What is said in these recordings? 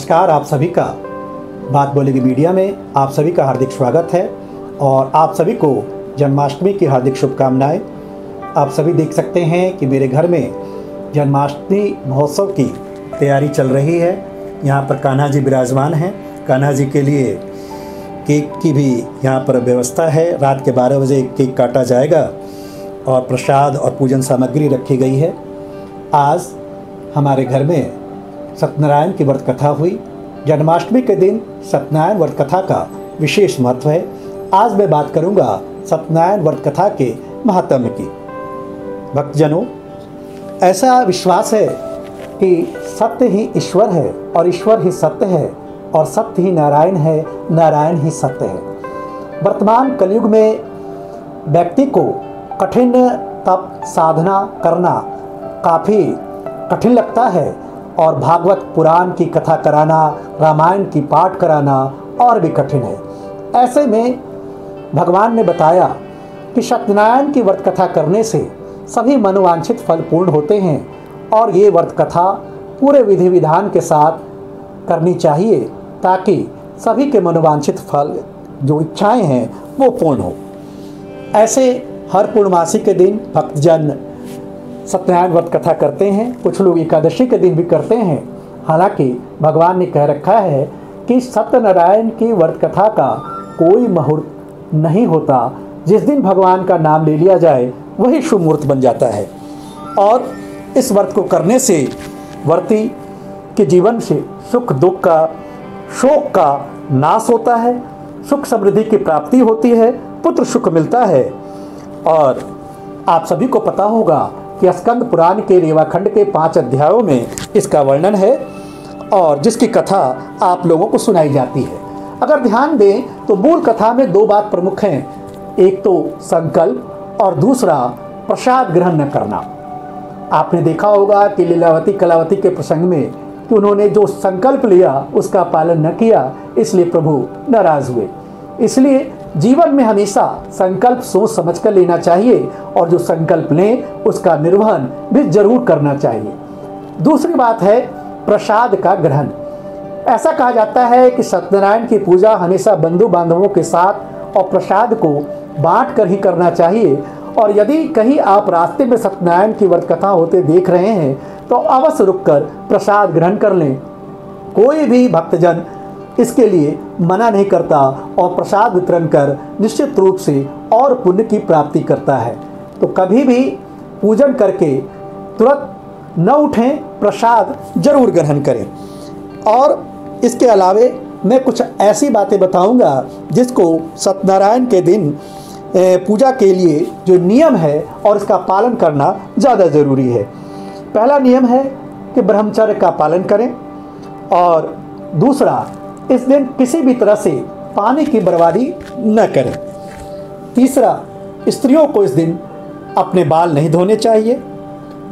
नमस्कार, आप सभी का बात बोलेगी मीडिया में आप सभी का हार्दिक स्वागत है और आप सभी को जन्माष्टमी की हार्दिक शुभकामनाएं। आप सभी देख सकते हैं कि मेरे घर में जन्माष्टमी महोत्सव की तैयारी चल रही है। यहाँ पर कान्हा जी विराजमान हैं। कान्हा जी के लिए केक की भी यहाँ पर व्यवस्था है। रात के 12 बजे केक काटा जाएगा और प्रसाद और पूजन सामग्री रखी गई है। आज हमारे घर में सत्यनारायण की व्रत कथा हुई। जन्माष्टमी के दिन सत्यनारायण व्रत कथा का विशेष महत्व है। आज मैं बात करूंगा सत्यनारायण व्रत कथा के महात्म्य की। भक्तजनों, ऐसा विश्वास है कि सत्य ही ईश्वर है और ईश्वर ही सत्य है और सत्य ही नारायण है, नारायण ही सत्य है। वर्तमान कलयुग में व्यक्ति को कठिन तप साधना करना काफ़ी कठिन लगता है और भागवत पुराण की कथा कराना, रामायण की पाठ कराना और भी कठिन है। ऐसे में भगवान ने बताया कि सत्यनारायण की व्रत कथा करने से सभी मनोवांछित फल पूर्ण होते हैं और ये व्रत कथा पूरे विधि विधान के साथ करनी चाहिए ताकि सभी के मनोवांछित फल जो इच्छाएं हैं वो पूर्ण हो। ऐसे हर पूर्णमासी के दिन भक्तजन सत्यनारायण व्रत कथा करते हैं। कुछ लोग एकादशी के दिन भी करते हैं। हालांकि भगवान ने कह रखा है कि सत्यनारायण की व्रत कथा का कोई मुहूर्त नहीं होता। जिस दिन भगवान का नाम ले लिया जाए वही शुभ मुहूर्त बन जाता है और इस व्रत को करने से व्रती के जीवन से सुख दुख का शोक का नाश होता है, सुख समृद्धि की प्राप्ति होती है, पुत्र सुख मिलता है। और आप सभी को पता होगा कि स्कंद पुराण के रेवाखंड के 5 अध्यायों में इसका वर्णन है और जिसकी कथा आप लोगों को सुनाई जाती है। अगर ध्यान दें तो मूल कथा में 2 बात प्रमुख हैं। एक तो संकल्प और दूसरा प्रसाद ग्रहण न करना। आपने देखा होगा कि लीलावती कलावती के प्रसंग में कि उन्होंने जो संकल्प लिया उसका पालन न किया, इसलिए प्रभु नाराज हुए। इसलिए जीवन में हमेशा संकल्प सोच समझ कर लेना चाहिए और जो संकल्प लें उसका निर्वहन भी जरूर करना चाहिए। दूसरी बात है प्रसाद का ग्रहण। ऐसा कहा जाता है कि सत्यनारायण की पूजा हमेशा बंधु बांधवों के साथ और प्रसाद को बांट कर ही करना चाहिए। और यदि कहीं आप रास्ते में सत्यनारायण की व्रत कथा होते देख रहे हैं तो अवश्य रुककर प्रसाद ग्रहण कर लें। कोई भी भक्तजन इसके लिए मना नहीं करता और प्रसाद वितरण कर निश्चित रूप से और पुण्य की प्राप्ति करता है। तो कभी भी पूजन करके तुरंत न उठें, प्रसाद जरूर ग्रहण करें। और इसके अलावे मैं कुछ ऐसी बातें बताऊंगा जिसको सत्यनारायण के दिन पूजा के लिए जो नियम है और इसका पालन करना ज़्यादा ज़रूरी है। पहला नियम है कि ब्रह्मचर्य का पालन करें और दूसरा, इस दिन किसी भी तरह से पानी की बर्बादी न करें। तीसरा, स्त्रियों को इस दिन अपने बाल नहीं धोने चाहिए।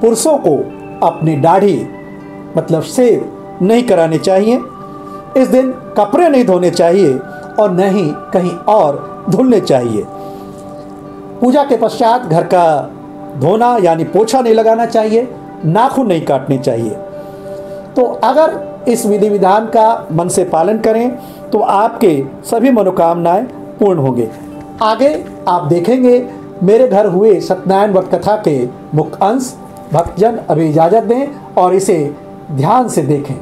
पुरुषों को अपनी दाढ़ी मतलब शेव नहीं कराने चाहिए। इस दिन कपड़े नहीं धोने चाहिए और न ही कहीं और धुलने चाहिए। पूजा के पश्चात घर का धोना यानी पोछा नहीं लगाना चाहिए, नाखून नहीं काटने चाहिए। तो अगर इस विधि विधान का मन से पालन करें तो आपके सभी मनोकामनाएं पूर्ण होंगे। आगे आप देखेंगे मेरे घर हुए सत्यनारायण व्रत कथा के मुख्य अंश। भक्तजन अभी इजाजत दें और इसे ध्यान से देखें।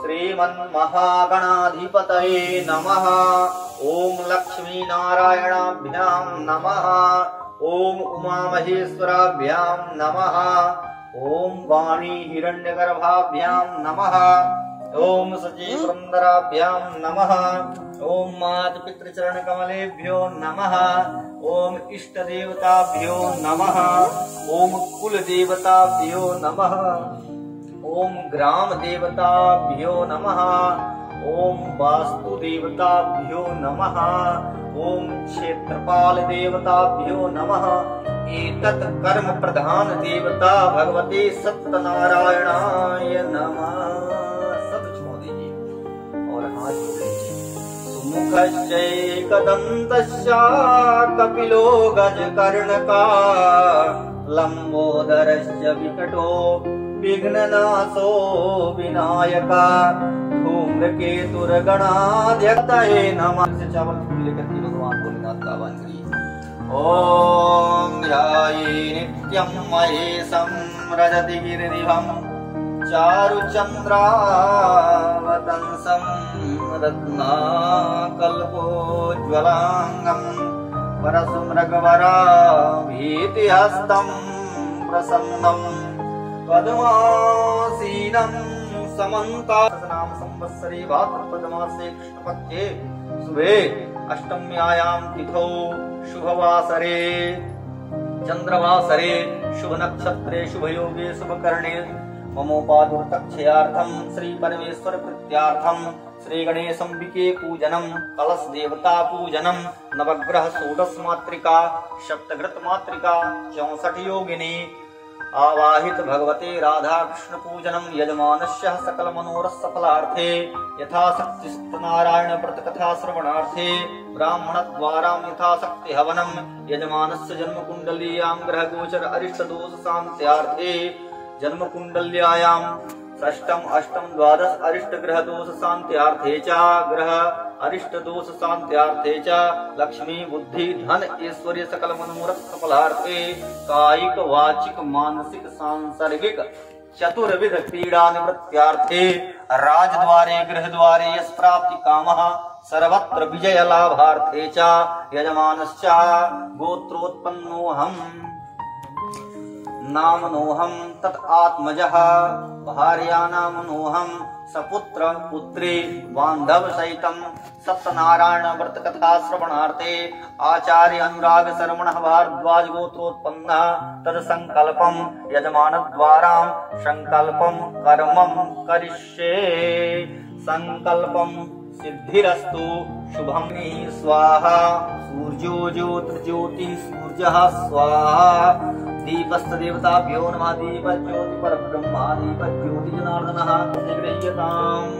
श्रीमन् महागणाधिपतये नमः। ओम लक्ष्मी नारायणाभ्यां नमः। ओम उमा महेश्वराभ्यां नमः। ओम वाणी हिरण्यगर्भाभ्यां नमः। ओम सची पुरंदराभ्यां नमः। ओम मात पितृचरण कमलेभ्यो नमः। ओम इष्ट देवताभ्यो नमः। ओम कुल देवताभ्यो नमः। ओम ग्राम देवताभ्यो नमः। ओम वास्तु देवताभ्यो नमः। ओम क्षेत्रपाल देवताभ्यो नमः। एतत् कर्म प्रधान देवता भगवते सत्यनारायणाय नमः। सब छोड़ दीजिए और हाथ जोड़ लीजिए। सुमुखश्चैकदन्तश्च कपिलो गजकर्णका लंबोदरश्च विकटो विघ्ननाशो विनायका धूम्रकेतुर्गणाध्यक्षये नमः। से चावल फूल लेकर के भगवान भोलेनाथ का आह्वान करिए। ओम ध्याये नित्यं महेशं रजति गिरिधिवं चारुचन्द्रावतंसं रत्नाकल्पोज्ज्वलांगं परशुमृगवराभीतिहस्तं प्रसन्नं पद्मासीनं समन्तानाम संवत्सरे भाद्रपदमासे कृष्णपक्षे शुभे अष्टम्यायां तिथौ शुभवासरे चंद्रवासरे शुभ नक्षत्रे शुभ योगे शुभ कर्णे ममोपादुर्तक्षयार्थं श्री परमेश्वर प्रीत्यार्थं श्री गणेशंबिके पूजनम कलश देवता पूजनम नवग्रह षोडश मात्रिका सप्तघृत मात्रिका 64 योगिनी आवाहित भगवते राधा कृष्ण पूजनम यजमानस्य सकल मनोरथ सफलार्थे यथाशक्ति सत्यनारायण व्रत कथा श्रवणार्थे ब्राह्मण द्वारा यथाशक्ति हवनम यजमानस्य जन्म कुंडलीयां ग्रह गोचर अरिष्ट दोष शांत्यार्थे जन्म कुंडल्यायां षष्टम अष्टम द्वादश अरिष्ट ग्रह दोष शांत्यार्थे च ग्रह अरिष्ट दोष शांत्यार्थे च लक्ष्मी बुद्धि धन ऐश्वर्य सकल मनोरथ सफलार्थे कायिक वाचिक मानसिक सांसर्गिक चतुर्विध पीड़ा निवृत्त्यार्थे राजद्वारे गृह द्वारे यश प्राप्ति कामः सर्वत्र विजय लाभार्थे च यजमानश्च गोत्रोत्पन्नोऽहम् नामनोऽहं तत् आत्मजः भार्यानामनोऽहं सपुत्र पुत्री बांधव सहितं सत्यनारायण व्रत कथा श्रवणार्थे आचार्य अनुराग शरवण भारद्वाज गोत्रोत्पन्नः तद संकल्पम यजमान द्वारा संकल्पम कर्मम करिष्ये संकल्पम सिद्धिरस्तु शुभम स्वाहा सूर्यो ज्योतिर्ज्योति सूर्यः स्वाहा दीपस्त देवताभ्यो नमः दीप ज्योति परब्रह्मा दीप ज्योति जनार्दनः निगृह्यताम्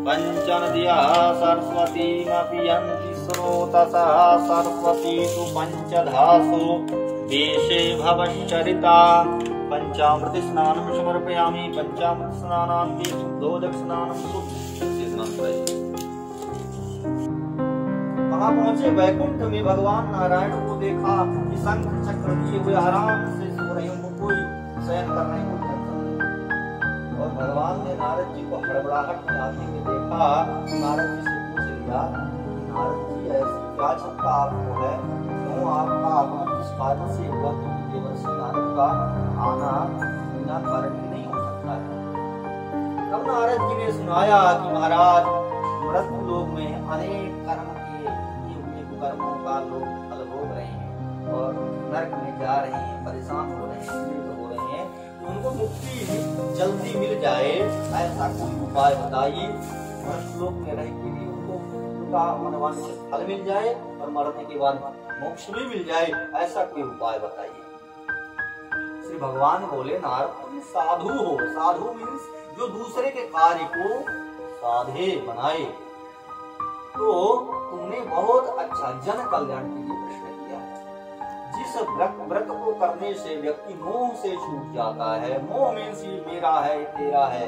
पंचनद्या सरस्वतीमपि यन्ति स्रोतसः सरस्वती तु पंचधासु देशे भवश्चरिता पंचामृत स्नानं समर्पयामि पंचामृत स्नानान्ते शुद्धोदक स्नानं वहां पहुंचे वैकुंठ में भगवान नारायण को देखा कि शंख चक्र दिए हुए आराम से सो रहे उनको कोई शयन करने को टेंशन नहीं। और भगवान ने नारद जी को हड़बड़ाहट में आते हुए देखा। नारद जी से पूछ लिया, नारद जी ऐसी क्या चिंता आपको है, क्यों आपका आगमन किस कारण से हुआ, क्योंकि देवर्षि नारद का आना बिना कारण ही नहीं हो सकता है। तब नारद जी ने सुनाया कि महाराज मृत्यु लोक में अनेक कर्म कर्मों का लोग फल भोग रहे हैं और नरक में जा रहे हैं, परेशान हो रहे हैं, पीड़ित हो रहे हैं। तो उनको मुक्ति जल्दी मिल जाए ऐसा कोई उपाय बताइए। मनुष्य लोक में रहने के लिए उनको उनका मनोवांछित फल मिल जाए और मरने के बाद मोक्ष भी मिल जाए, ऐसा कोई उपाय बताइए। श्री भगवान बोले, नारद तुम साधु हो। साधु मीन्स जो दूसरे के कार्य को साधे बनाए। तो तुमने बहुत अच्छा जन कल्याण के लिए प्रश्न किया है। जिस व्रत को करने से व्यक्ति मोह से छूट जाता है, मोह मीन्स ये मेरा है तेरा है,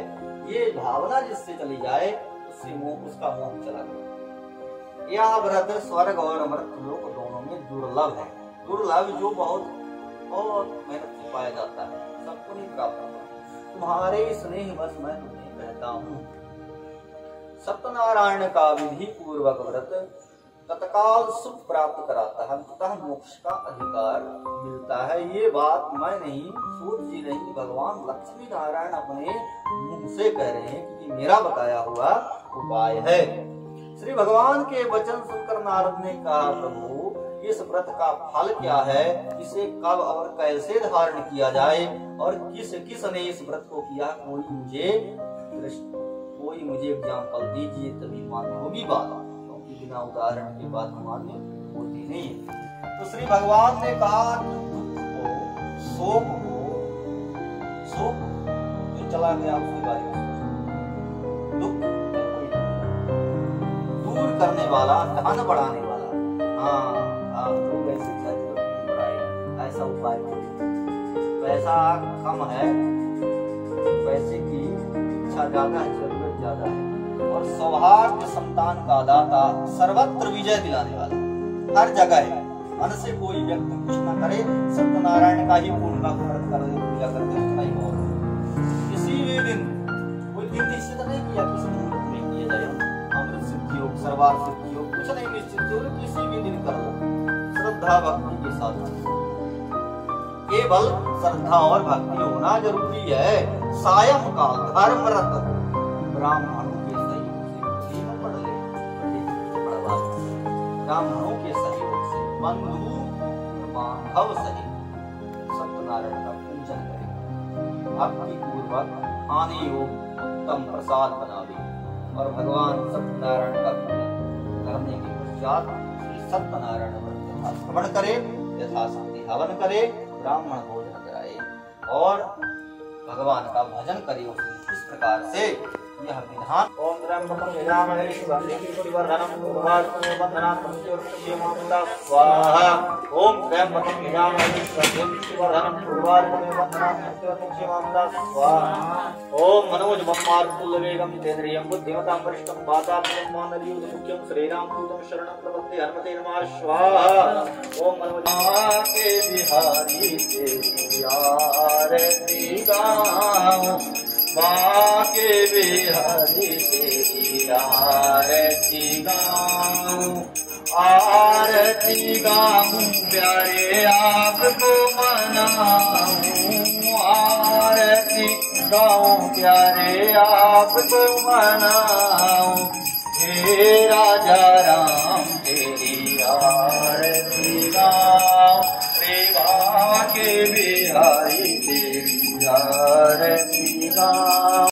ये भावना जिससे चली जाए उससे मोह, उसका मोह चला गया। यह व्रत स्वर्ग और मृत्यु लोक दोनों में दुर्लभ है। दुर्लभ जो बहुत मेहनत से पाया जाता है, सबको नहीं प्राप्त होता। तुम्हारे स्नेह बस मैं तुम्हें कहता हूँ, सत्यनारायण का विधि पूर्वक व्रत तत्काल सुख प्राप्त कराता है, तथा मोक्ष का अधिकार मिलता है। ये बात मैं नहीं, सूर्य जी नहीं, भगवान लक्ष्मी नारायण अपने मुंह से कह रहे हैं कि मेरा बताया हुआ उपाय है। श्री भगवान के वचन सुनकर नारद ने कहा, प्रभु इस व्रत का फल क्या है, इसे कब और कैसे धारण किया जाए और किस किस ने इस व्रत को किया, कोई मुझे एग्जाम्पल दीजिए, तभी मान्य होगी बात, क्योंकि बिना उदाहरण के बात मान्य होती नहीं है। तो श्री भगवान ने कहा कि दुख को, शोक जो चला गया उसके बारे में दुख दूर करने वाला, धन बढ़ाने वाला, हाँ आप लोग ऐसे बढ़ाए, ऐसा उपाय पैसा कम है पैसे की इच्छा ज्यादा है, जरूरत ज्यादा है, और सौभाग्य संतान का दाता, सर्वत्र विजय दिलाने वाला, हर जगह है। मन से कोई व्यक्ति कुछ न करे, सत्यनारायण का ही पूर्ण का स्मरण कर पूजा करते उतना ही बहुत है। किसी भी दिन कोई दिन निश्चित नहीं किया, किसी मुहूर्त में किया जाए, अमृत सिद्धि योग, सर्वार सिद्धि योग, कुछ नहीं निश्चित योग, किसी भी दिन कर लो, श्रद्धा भक्ति के साथ। केवल श्रद्धा और भक्ति होना जरूरी है। सायं काल धर्मरत ब्राह्मणों के सहयोग से पढ़ ले, ब्राह्मणों के सहयोग से बंधु बांधव सहित सत्यनारायण का पूजन करें, भक्ति पूर्वक आने योग उत्तम प्रसाद बनावे, और भगवान सत्यनारायण का पूजन करने के पश्चात श्री सत्यनारायण व्रत का श्रवण करे, यथाशक्ति हवन करे, ब्राह्मण भोजन कराए और भगवान का भजन करे। इस प्रकार से यह विधान। ओम त्र्यंबकं यजामहे शिवर्धनं पूर्वार्कं वन्दनार्थं चिरंजीवं स्वाहा। ओम त्र्यंबकं यजामहे शिवर्धनं पूर्वार्कं वन्दनार्थं चिरंजीवं स्वाहा। ओम मनोजवं मारुततुल्यवेगं जितेन्द्रियं बुद्धिमतां वरिष्ठं वातात्मजं मानवयूतं मुख्यं श्रीरामदूतं शरणं प्रपद्ये हनुमते नमः स्वाहा। ओम मनोजवं के बिहारी तेरी आरती गाऊं, बाके बिहारी तेरी आरती गाऊं, आरती गाऊं प्यारे आपको मनाऊं, आरती गाऊं प्यारे आपको मनाऊं, हे राजा राम तेरी आरती गाऊं, रे बाके बिहारी तेरी आरती गाऊं।